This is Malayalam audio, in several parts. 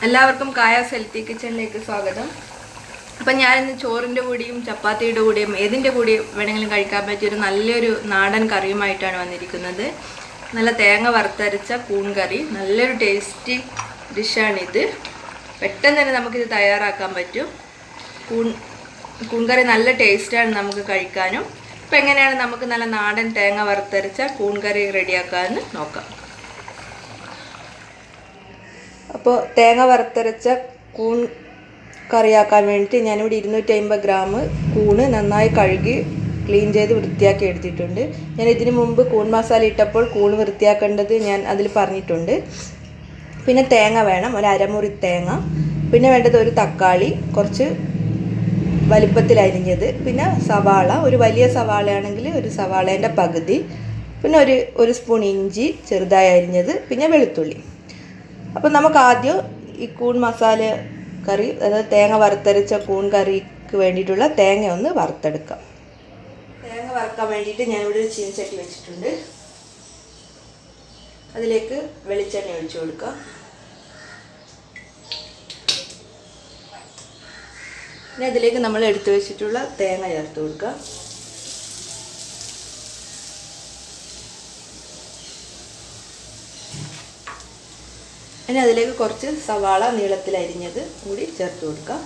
എല്ലാവർക്കും കായാസ് ഹെൽത്തി കിച്ചണിലേക്ക് സ്വാഗതം. അപ്പം ഞാനിന്ന് ചോറിൻ്റെ കൂടിയും ചപ്പാത്തിയുടെ കൂടിയും ഏതിൻ്റെ കൂടിയും വേണമെങ്കിലും കഴിക്കാൻ പറ്റിയൊരു നല്ലൊരു നാടൻ കറിയുമായിട്ടാണ് വന്നിരിക്കുന്നത്. നല്ല തേങ്ങ വറുത്തരച്ച കൂൺ കറി, നല്ലൊരു ടേസ്റ്റി ഡിഷാണിത്. പെട്ടെന്ന് തന്നെ നമുക്കിത് തയ്യാറാക്കാൻ പറ്റും. കൂൺ കറി നല്ല ടേസ്റ്റാണ് നമുക്ക് കഴിക്കാനും. അപ്പം എങ്ങനെയാണ് നമുക്ക് നല്ല നാടൻ തേങ്ങ വറുത്തരച്ച കൂൺ കറി റെഡിയാക്കാമെന്ന് നോക്കാം. അപ്പോൾ തേങ്ങ വറുത്തരച്ച കൂൺ കറിയാക്കാൻ വേണ്ടിയിട്ട് ഞാനിവിടെ 250 ഗ്രാം കൂണ് നന്നായി കഴുകി ക്ലീൻ ചെയ്ത് വൃത്തിയാക്കി എടുത്തിട്ടുണ്ട്. ഞാൻ ഇതിനു മുമ്പ് കൂൺ മസാല ഇട്ടപ്പോൾ കൂൺ വൃത്തിയാക്കേണ്ടത് ഞാൻ അതിൽ പറഞ്ഞിട്ടുണ്ട്. പിന്നെ തേങ്ങ വേണം, ഒരു അരമുറി തേങ്ങ. പിന്നെ വേണ്ടത് ഒരു തക്കാളി, കുറച്ച് വലിപ്പത്തിൽ അരിഞ്ഞത്. പിന്നെ സവാള, ഒരു വലിയ സവാളയാണെങ്കിൽ ഒരു സവാളേൻ്റെ പകുതി. പിന്നെ ഒരു സ്പൂൺ ഇഞ്ചി ചെറുതായി അരിഞ്ഞത്. പിന്നെ വെളുത്തുള്ളി. അപ്പോൾ നമുക്ക് ആദ്യം ഈ കൂൺ മസാല കറി, അതായത് തേങ്ങ വറുത്തരച്ച കൂൺ കറിക്ക് വേണ്ടിയിട്ടുള്ള തേങ്ങ ഒന്ന് വറുത്തെടുക്കാം. തേങ്ങ വറുക്കാൻ വേണ്ടിയിട്ട് ഞാനിവിടെ ഒരു ചീനച്ചട്ടി വെച്ചിട്ടുണ്ട്. അതിലേക്ക് വെളിച്ചെണ്ണ ഒഴിച്ചു കൊടുക്കാം. പിന്നെ അതിലേക്ക് നമ്മൾ എടുത്തു വെച്ചിട്ടുള്ള തേങ്ങ ചേർത്ത് കൊടുക്കാം. ഇനി അതിലേക്ക് കുറച്ച് സവാള നീളത്തിൽ അരിഞ്ഞത് കൂടി ചേർത്ത് കൊടുക്കാം.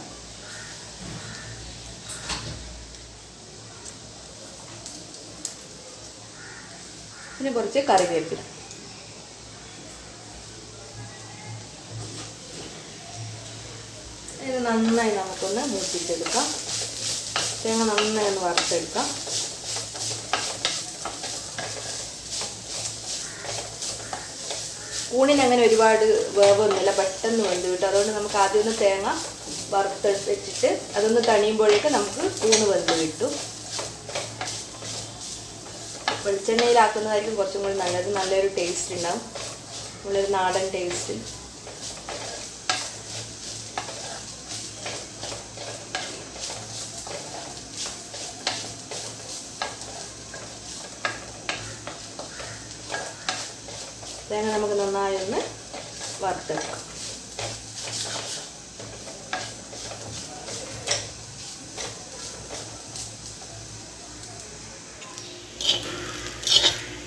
പിന്നെ കുറച്ച് കറിവേപ്പില. ഇത് നന്നായി നമുക്കൊന്ന് മൂപ്പിച്ചെടുക്കാം. തേങ്ങ നന്നായി ഒന്ന് വറുത്തെടുക്കാം. കൂണിന് അങ്ങനെ ഒരുപാട് വേവൊന്നുമില്ല, പെട്ടെന്ന് വെന്ത് കിട്ടും. അതുകൊണ്ട് നമുക്ക് ആദ്യം ഒന്ന് തേങ്ങ വറുത്തെടുത്ത് വെച്ചിട്ട് അതൊന്ന് തണിയുമ്പോഴേക്ക് നമുക്ക് കൂണ് വെന്ത് കിട്ടും. വെളിച്ചെണ്ണയിലാക്കുന്നതായിരിക്കും കുറച്ചും കൂടി നല്ലത്. നല്ലൊരു ടേസ്റ്റ് ഉണ്ടാവും, നല്ലൊരു നാടൻ ടേസ്റ്റ്. തേങ്ങ നമുക്ക് നന്നായി ഒന്ന് വറുത്തെടുക്കാം.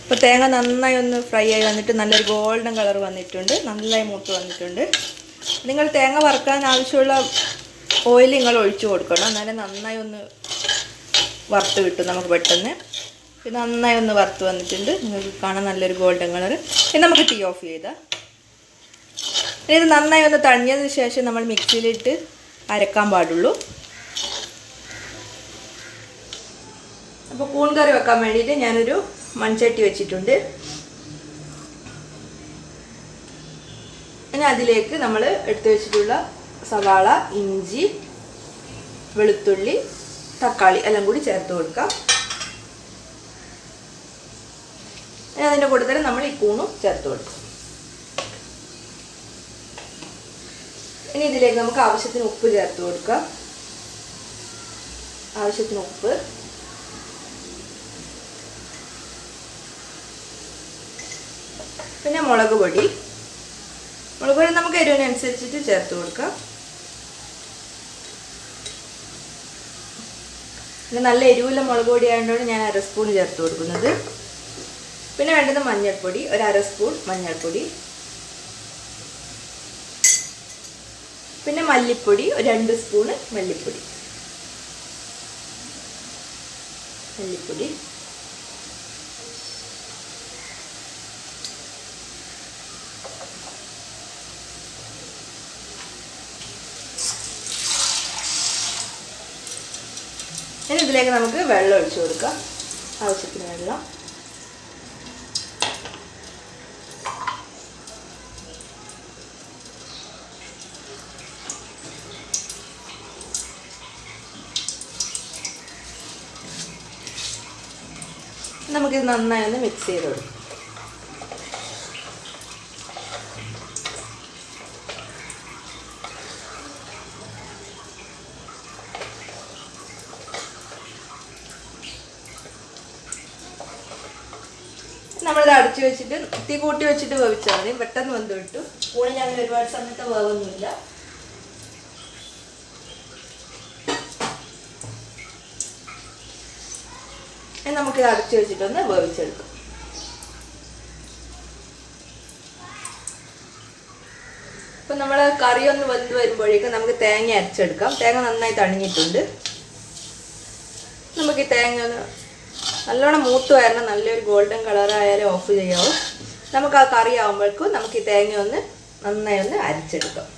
ഇപ്പോൾ തേങ്ങ നന്നായി ഒന്ന് ഫ്രൈ ആയി വന്നിട്ട് നല്ലൊരു ഗോൾഡൻ കളർ വന്നിട്ടുണ്ട്, നന്നായി മൂത്ത് വന്നിട്ടുണ്ട്. നിങ്ങൾ തേങ്ങ വറുക്കാൻ ആവശ്യമുള്ള ഓയിൽ നിങ്ങൾ ഒഴിച്ചു കൊടുക്കണം, എന്നാലും നന്നായി ഒന്ന് വറുത്ത് കിട്ടും നമുക്ക് പെട്ടെന്ന്. ഇത് നന്നായി ഒന്ന് വറുത്ത് വന്നിട്ടുണ്ട്, നിങ്ങൾക്ക് കാണാൻ നല്ലൊരു ഗോൾഡൻ കളർ. ഇനി നമുക്ക് തീ ഓഫ് ചെയ്താൽ ഇത് നന്നായി ഒന്ന് തണിഞ്ഞതിന് ശേഷം നമ്മൾ മിക്സിയിലിട്ട് അരക്കാൻ പാടുള്ളൂ. അപ്പോൾ കൂൺ കറി വെക്കാൻ വേണ്ടിയിട്ട് ഞാനൊരു മൺചട്ടി വെച്ചിട്ടുണ്ട്. ഇനി അതിലേക്ക് നമ്മൾ എടുത്തു വെച്ചിട്ടുള്ള സവാള, ഇഞ്ചി, വെളുത്തുള്ളി, തക്കാളി എല്ലാം കൂടി ചേർത്ത് കൊടുക്കാം. അതിൻ്റെ കൂടെ തന്നെ നമ്മൾ ഈ കൂണും ചേർത്ത് കൊടുക്കും. ഇനി ഇതിലേക്ക് നമുക്ക് ആവശ്യത്തിന് ഉപ്പ് ചേർത്ത് കൊടുക്കാം. ആവശ്യത്തിന് ഉപ്പ്, പിന്നെ മുളക് പൊടി നമുക്ക് എരിവിനനുസരിച്ചിട്ട് ചേർത്ത് കൊടുക്കാം. പിന്നെ നല്ല എരിവുള്ള മുളക് പൊടി ആയതുകൊണ്ട് ഞാൻ 1/2 സ്പൂൺ ചേർത്ത് കൊടുക്കുന്നത്. പിന്നെ വേണ്ടത് മഞ്ഞൾപ്പൊടി, ഒരു 1/2 സ്പൂൺ മഞ്ഞൾപ്പൊടി. പിന്നെ മല്ലിപ്പൊടി, ഒരു 2 സ്പൂണ് മല്ലിപ്പൊടി. ഇനി ഇതിലേക്ക് നമുക്ക് വെള്ളം ഒഴിച്ചു കൊടുക്കാം, ആവശ്യത്തിന് വെള്ളം. നമുക്കിത് നന്നായി ഒന്ന് മിക്സ് ചെയ്ത് കൊടുക്കാം. നമ്മളിത് അടച്ചു വെച്ചിട്ട് തീ കൂട്ടി വെച്ചിട്ട് വേവിച്ചാൽ മതി. പെട്ടെന്ന് വെന്ത് കിട്ടും. കൂണിന് അങ്ങനെ ഒരുപാട് സമയത്ത് വേവൊന്നുമില്ല. നമുക്കിത് അടച്ചു വെച്ചിട്ടൊന്ന് വേവിച്ചെടുക്കാം. ഇപ്പം നമ്മൾ കറി ഒന്ന് വെന്ത് വരുമ്പോഴേക്കും നമുക്ക് തേങ്ങ അരച്ചെടുക്കാം. തേങ്ങ നന്നായി തണിഞ്ഞിട്ടുണ്ട്. നമുക്ക് ഈ തേങ്ങ ഒന്ന് നല്ലോണം മൂത്ത് വരണം. നല്ലൊരു ഗോൾഡൻ കളറായാലും ഓഫ് ചെയ്യാവും. നമുക്ക് ആ കറി ആകുമ്പോഴേക്കും നമുക്ക് ഈ തേങ്ങ ഒന്ന് നന്നായി ഒന്ന് അരച്ചെടുക്കാം.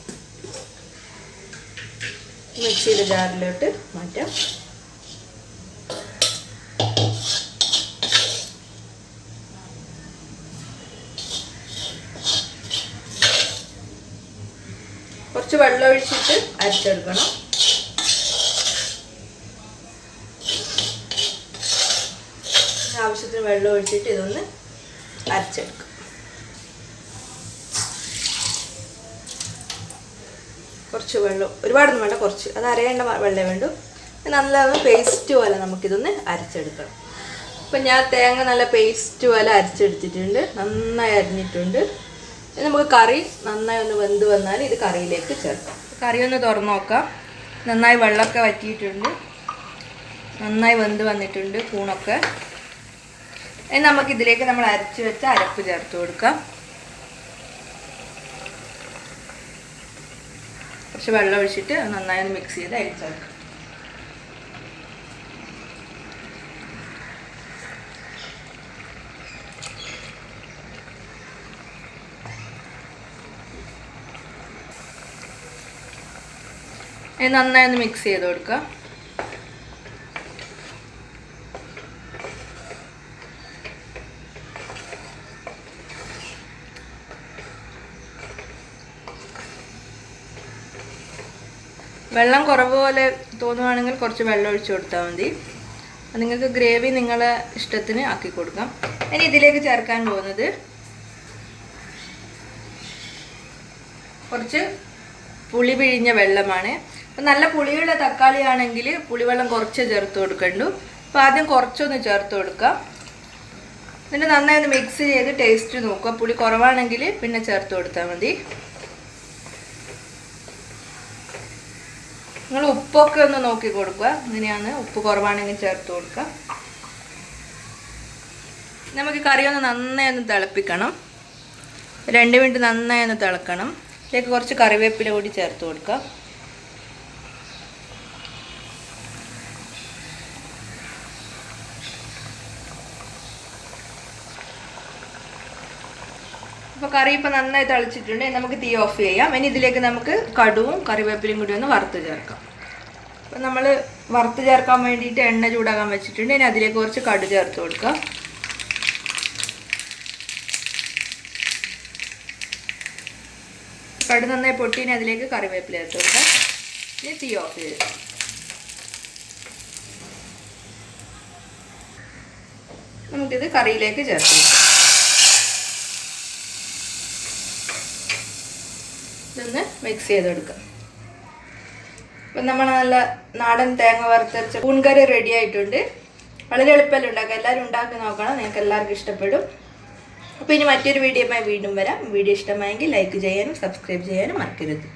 മിക്സിയുടെ ജാറിലോട്ട് മാറ്റാം. കുറച്ച് വെള്ളം ഒഴിച്ചിട്ട് അരച്ചെടുക്കണം. ആവശ്യത്തിന് വെള്ളം ഒഴിച്ചിട്ട് ഇതൊന്ന് അരച്ചെടുക്കും. കുറച്ച് വെള്ളം, ഒരുപാടൊന്നും വേണ്ട, കുറച്ച്, അത് അരയേണ്ട വെള്ളം വേണ്ടു. നല്ലൊന്ന് പേസ്റ്റ് പോലെ നമുക്കിതൊന്ന് അരച്ചെടുക്കണം. അപ്പം ഞാൻ തേങ്ങ നല്ല പേസ്റ്റ് പോലെ അരച്ചെടുത്തിട്ടുണ്ട്. നന്നായി അരിഞ്ഞിട്ടുണ്ട്. നമുക്ക് കറി നന്നായി ഒന്ന് വെന്ത് വന്നാൽ ഇത് കറിയിലേക്ക് ചേർക്കാം. കറി ഒന്ന് തുറന്ന് നോക്കാം. നന്നായി വെള്ളമൊക്കെ വറ്റിയിട്ടുണ്ട്. നന്നായി വെന്ത് വന്നിട്ടുണ്ട് കൂണൊക്കെ. ഇനി നമുക്കിതിലേക്ക് നമ്മൾ അരച്ച് വെച്ച അരപ്പ് ചേർത്ത് കൊടുക്കാം. കുറച്ച് വെള്ളം ഒഴിച്ചിട്ട് നന്നായി ഒന്ന് മിക്സ് ചെയ്ത് അതിൽ ചേർക്കാം. നന്നായി ഒന്ന് മിക്സ് ചെയ്ത് കൊടുക്കുക. വെള്ളം കുറവ് പോലെ തോന്നുവാണെങ്കിൽ കുറച്ച് വെള്ളം ഒഴിച്ച് കൊടുത്താൽ മതി. നിങ്ങൾക്ക് ഗ്രേവി നിങ്ങളെ ഇഷ്ടത്തിന് ആക്കി കൊടുക്കാം. ഇനി ഇതിലേക്ക് ചേർക്കാൻ പോകുന്നത് കുറച്ച് പുളി പിഴിഞ്ഞ വെള്ളമാണ്. അപ്പം നല്ല പുളിയുള്ള തക്കാളി ആണെങ്കിൽ പുളിവെള്ളം കുറച്ച് ചേർത്ത് കൊടുക്കണ്ടു. അപ്പോൾ ആദ്യം കുറച്ചൊന്ന് ചേർത്ത് കൊടുക്കാം. എന്നിട്ട് നന്നായി ഒന്ന് മിക്സ് ചെയ്ത് ടേസ്റ്റ് നോക്കുക. പുളി കുറവാണെങ്കിൽ പിന്നെ ചേർത്ത് കൊടുത്താൽ മതി. നിങ്ങൾ ഉപ്പൊക്കെ ഒന്ന് നോക്കി കൊടുക്കുക. ഇങ്ങനെയാണ്, ഉപ്പ് കുറവാണെങ്കിൽ ചേർത്ത് കൊടുക്കുക. നമുക്ക് കറി ഒന്ന് നന്നായി ഒന്ന് തിളപ്പിക്കണം. 2 മിനിറ്റ് നന്നായി ഒന്ന് തിളക്കണം. ഇതിലേക്ക് കുറച്ച് കറിവേപ്പില കൂടി ചേർത്ത് കൊടുക്കുക. അപ്പോൾ കറി ഇപ്പോൾ നന്നായി തിളച്ചിട്ടുണ്ട്. നമുക്ക് തീ ഓഫ് ചെയ്യാം. ഇനി ഇതിലേക്ക് നമുക്ക് കടുവും കറിവേപ്പിലയും കൂടി ഒന്ന് വറുത്ത് ചേർക്കാം. അപ്പോൾ നമ്മൾ വറുത്ത് ചേർക്കാൻ വേണ്ടിയിട്ട് എണ്ണ ചൂടാക്കാൻ വെച്ചിട്ടുണ്ട്. ഇനി അതിലേക്ക് കുറച്ച് കടു ചേർത്ത് കൊടുക്കുക. കടു നന്നായി പൊട്ടിന് അതിലേക്ക് കറിവേപ്പില ചേർത്ത് കൊടുക്കാം. ഇനി തീ ഓഫ് ചെയ്ത് നമുക്കിത് കറിയിലേക്ക് ചേർത്ത് കൊടുക്കാം. ഇതൊന്ന് മിക്സ് ചെയ്തെടുക്കാം. അപ്പം നമ്മൾ നല്ല നാടൻ തേങ്ങ വറുത്തരച്ച കൂൺകറി റെഡി ആയിട്ടുണ്ട്. വളരെ എളുപ്പമല്ല ഉണ്ടാക്കുക. എല്ലാവരും ഉണ്ടാക്കി നോക്കണം. നിങ്ങൾക്ക് എല്ലാവർക്കും ഇഷ്ടപ്പെടും. അപ്പോൾ ഇനി മറ്റൊരു വീഡിയോയുമായി വീണ്ടും വരാം. വീഡിയോ ഇഷ്ടമായെങ്കിൽ ലൈക്ക് ചെയ്യാനും സബ്സ്ക്രൈബ് ചെയ്യാനും മറക്കരുത്.